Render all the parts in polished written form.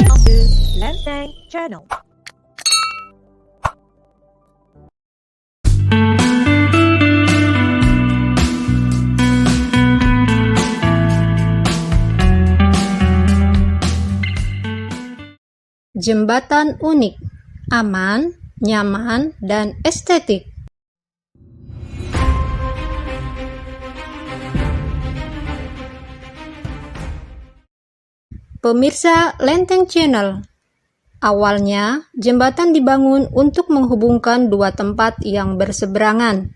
to Lenteng Channel. Jembatan unik, aman, nyaman, dan estetik. Pemirsa Lenteng Channel, awalnya jembatan dibangun untuk menghubungkan dua tempat yang berseberangan.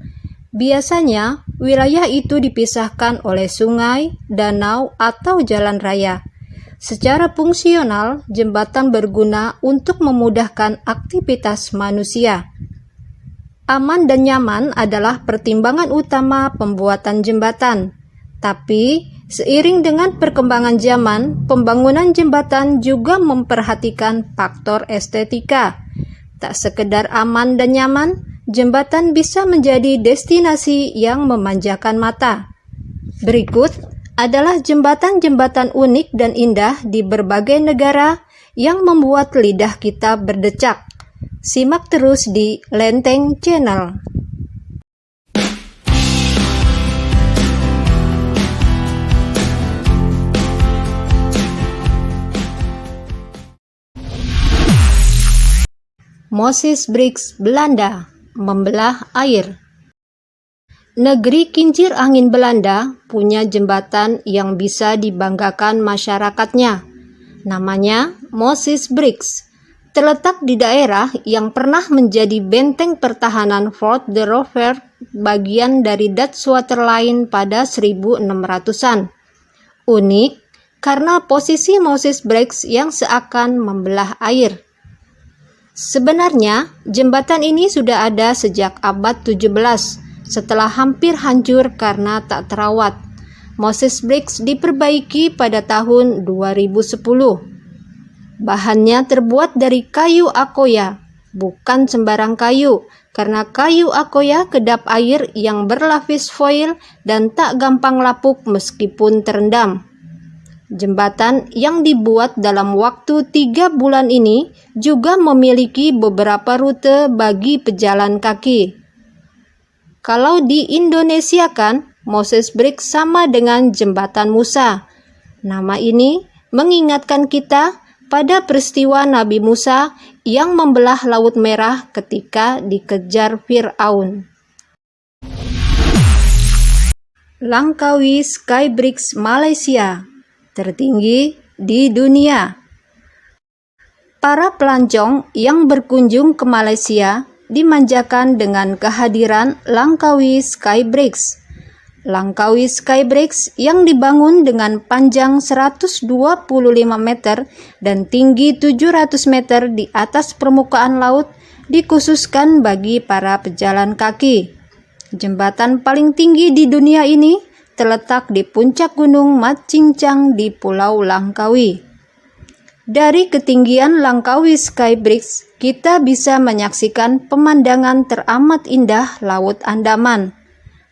Biasanya, wilayah itu dipisahkan oleh sungai, danau, atau jalan raya. Secara fungsional, jembatan berguna untuk memudahkan aktivitas manusia. Aman dan nyaman adalah pertimbangan utama pembuatan jembatan. Tapi, seiring dengan perkembangan zaman, pembangunan jembatan juga memperhatikan faktor estetika. Tak sekedar aman dan nyaman, jembatan bisa menjadi destinasi yang memanjakan mata. Berikut adalah jembatan-jembatan unik dan indah di berbagai negara yang membuat lidah kita berdecak. Simak terus di Lenteng Channel. Moses Bridge, Belanda, membelah air. Negeri kincir angin Belanda punya jembatan yang bisa dibanggakan masyarakatnya. Namanya Moses Bridge. Terletak di daerah yang pernah menjadi benteng pertahanan Fort de Roubaix bagian dari Dutch Water Line pada 1600-an. Unik karena posisi Moses Bridge yang seakan membelah air. Sebenarnya, jembatan ini sudah ada sejak abad 17. Setelah hampir hancur karena tak terawat. Moses Bridge diperbaiki pada tahun 2010. Bahannya terbuat dari kayu akoya, bukan sembarang kayu, karena kayu akoya kedap air yang berlapis foil dan tak gampang lapuk meskipun terendam. Jembatan yang dibuat dalam waktu 3 bulan ini juga memiliki beberapa rute bagi pejalan kaki. Kalau di Indonesia kan, Moses Bridge sama dengan Jembatan Musa. Nama ini mengingatkan kita pada peristiwa Nabi Musa yang membelah Laut Merah ketika dikejar Fir'aun. Langkawi Sky Bridge Malaysia, tertinggi di dunia. Para pelancong yang berkunjung ke Malaysia dimanjakan dengan kehadiran Langkawi Sky Bridge. Langkawi Sky Bridge yang dibangun dengan panjang 125 meter dan tinggi 700 meter di atas permukaan laut dikhususkan bagi para pejalan kaki. Jembatan paling tinggi di dunia ini terletak di puncak gunung Mat Cincang di Pulau Langkawi. Dari ketinggian Langkawi Sky Bridge, kita bisa menyaksikan pemandangan teramat indah Laut Andaman.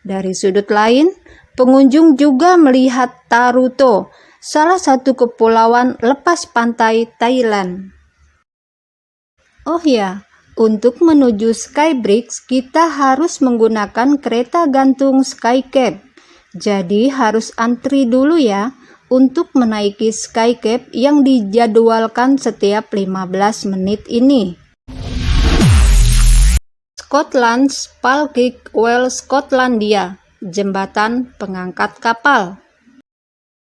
Dari sudut lain, pengunjung juga melihat Taruto, salah satu kepulauan lepas pantai Thailand. Oh ya, untuk menuju Sky Bridge, kita harus menggunakan kereta gantung Skycab. Jadi harus antri dulu ya untuk menaiki Skycab yang dijadwalkan setiap 15 menit ini. Scotland Spalkirk Well Skotlandia, jembatan pengangkat kapal.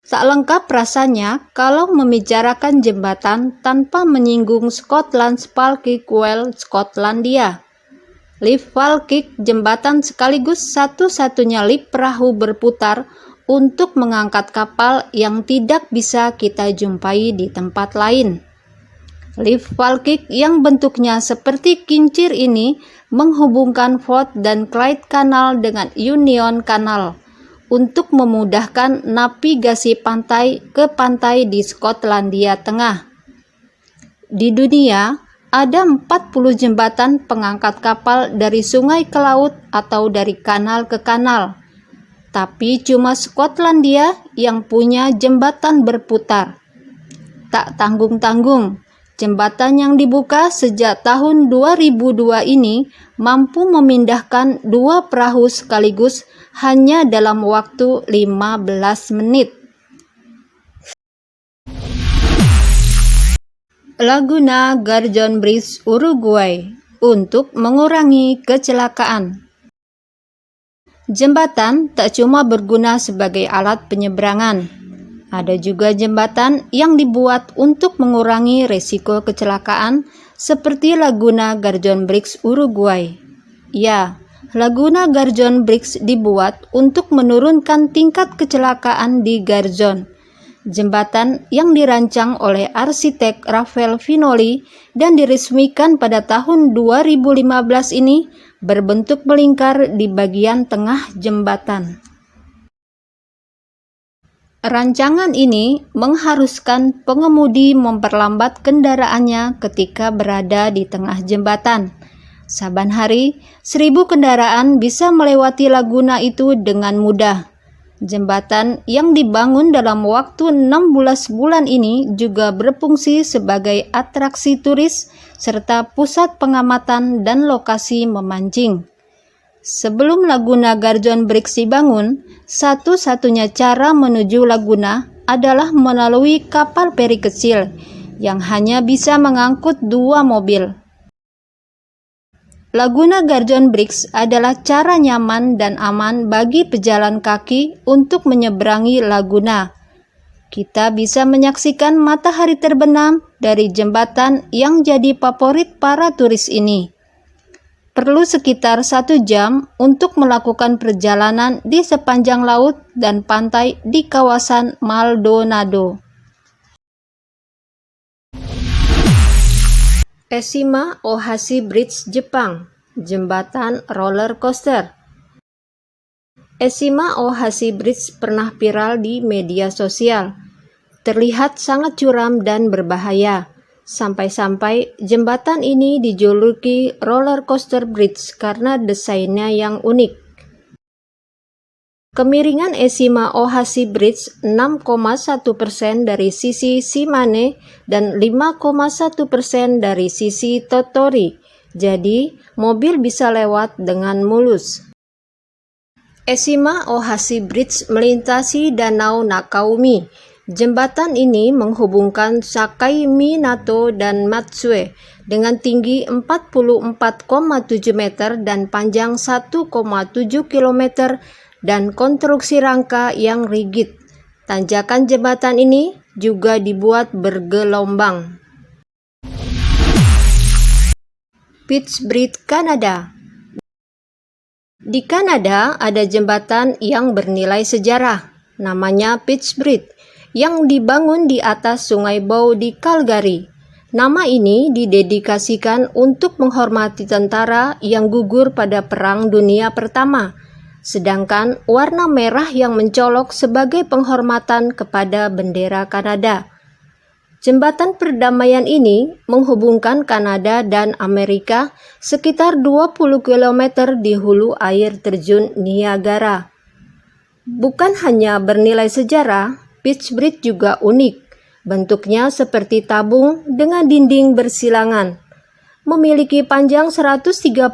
Tak lengkap rasanya kalau membicarakan jembatan tanpa menyinggung Scotland Spalkirk Well Skotlandia. Lift Falkirk, jembatan sekaligus satu-satunya lift perahu berputar untuk mengangkat kapal yang tidak bisa kita jumpai di tempat lain. Lift Falkirk yang bentuknya seperti kincir ini menghubungkan Forth dan Clyde Canal dengan Union Canal untuk memudahkan navigasi pantai ke pantai di Skotlandia Tengah. Di dunia, ada 40 jembatan pengangkat kapal dari sungai ke laut atau dari kanal ke kanal. Tapi cuma Skotlandia yang punya jembatan berputar. tak tanggung-tanggung. Jembatan yang dibuka sejak tahun 2002 ini mampu memindahkan 2 perahu sekaligus hanya dalam waktu 15 menit. Laguna Garjon Bridge, Uruguay, untuk mengurangi kecelakaan. Jembatan tak cuma berguna sebagai alat penyeberangan. Ada juga jembatan yang dibuat untuk mengurangi risiko kecelakaan seperti Laguna Garjon Bridge, Uruguay. Ya, Laguna Garjon Bridge dibuat untuk menurunkan tingkat kecelakaan di Garjon. Jembatan yang dirancang oleh arsitek Rafael Vinoli dan diresmikan pada tahun 2015 ini berbentuk melingkar di bagian tengah jembatan. Rancangan ini mengharuskan pengemudi memperlambat kendaraannya ketika berada di tengah jembatan. Saban hari, 1.000 kendaraan bisa melewati laguna itu dengan mudah. Jembatan yang dibangun dalam waktu 16 bulan ini juga berfungsi sebagai atraksi turis serta pusat pengamatan dan lokasi memancing. Sebelum Laguna Garjon Bridge dibangun, satu-satunya cara menuju laguna adalah melalui kapal feri kecil yang hanya bisa mengangkut 2 mobil. Laguna Garjon Bridge adalah cara nyaman dan aman bagi pejalan kaki untuk menyeberangi laguna. Kita bisa menyaksikan matahari terbenam dari jembatan yang jadi favorit para turis ini. Perlu sekitar 1 jam untuk melakukan perjalanan di sepanjang laut dan pantai di kawasan Maldonado. Eshima Ohashi Bridge, Jepang, jembatan roller coaster. Eshima Ohashi Bridge pernah viral di media sosial. Terlihat sangat curam dan berbahaya. Sampai-sampai jembatan ini dijuluki roller coaster bridge karena desainnya yang unik. Kemiringan Eshima Ohashi Bridge 6,1% dari sisi Shimane dan 5,1% dari sisi Tottori. Jadi, mobil bisa lewat dengan mulus. Eshima Ohashi Bridge melintasi Danau Nakaumi. Jembatan ini menghubungkan Sakai Minato dan Matsue dengan tinggi 44,7 meter dan panjang 1,7 km dan konstruksi rangka yang rigid. Tanjakan jembatan ini juga dibuat bergelombang. Peach Bridge, Kanada. Di Kanada ada jembatan yang bernilai sejarah, namanya Peach Bridge, yang dibangun di atas Sungai Bow di Calgary. Nama ini didedikasikan untuk menghormati tentara yang gugur pada Perang Dunia Pertama, sedangkan warna merah yang mencolok sebagai penghormatan kepada bendera Kanada. Jembatan perdamaian ini menghubungkan Kanada dan Amerika sekitar 20 km di hulu air terjun Niagara. Bukan hanya bernilai sejarah, Peach Bridge juga unik. Bentuknya seperti tabung dengan dinding bersilangan. Memiliki panjang 130,6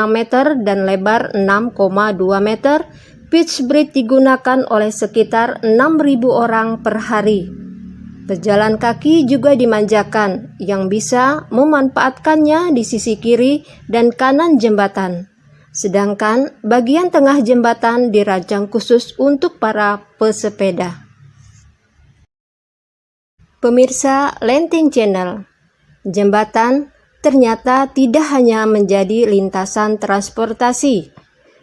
meter dan lebar 6,2 meter, Peach Bridge digunakan oleh sekitar 6.000 orang per hari. Pejalan kaki juga dimanjakan yang bisa memanfaatkannya di sisi kiri dan kanan jembatan. Sedangkan bagian tengah jembatan dirancang khusus untuk para pesepeda. Pemirsa Lenteng Channel, jembatan ternyata tidak hanya menjadi lintasan transportasi.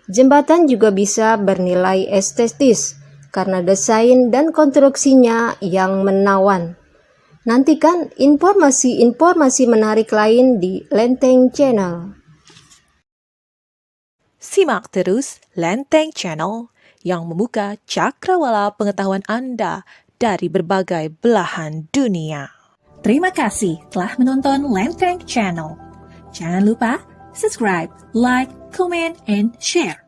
Jembatan juga bisa bernilai estetis karena desain dan konstruksinya yang menawan. Nantikan informasi-informasi menarik lain di Lenteng Channel. Simak terus Lenteng Channel yang membuka cakrawala pengetahuan Anda dari berbagai belahan dunia. Terima kasih telah menonton Lenteng Channel. Jangan lupa subscribe, like, comment, and share.